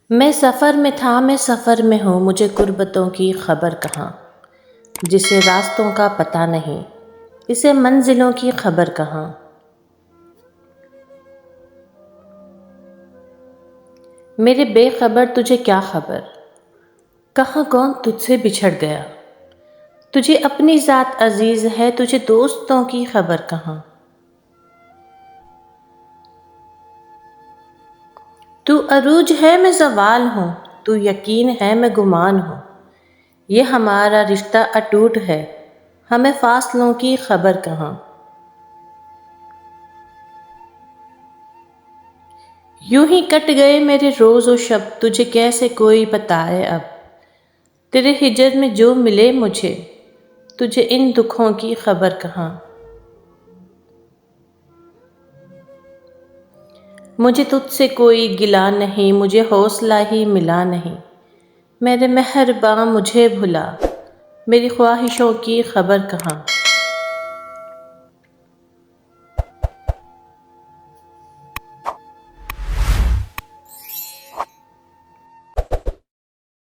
میں سفر میں تھا، میں سفر میں ہوں، مجھے غربتوں کی خبر کہاں۔ جسے راستوں کا پتہ نہیں، اسے منزلوں کی خبر کہاں۔ میرے بے خبر تجھے کیا خبر، کہاں کون تجھ سے بچھڑ گیا۔ تجھے اپنی ذات عزیز ہے، تجھے دوستوں کی خبر کہاں۔ تو عروج ہے، میں زوال ہوں، تو یقین ہے، میں گمان ہوں۔ یہ ہمارا رشتہ اٹوٹ ہے، ہمیں فاصلوں کی خبر کہاں۔ یوں ہی کٹ گئے میرے روز و شب، تجھے کیسے کوئی بتائے اب۔ تیرے ہجر میں جو ملے مجھے، تجھے ان دکھوں کی خبر کہاں۔ مجھے تجھ سے کوئی گلہ نہیں، مجھے حوصلہ ہی ملا نہیں۔ میرے مہرباں مجھے بھلا، میری خواہشوں کی خبر کہاں۔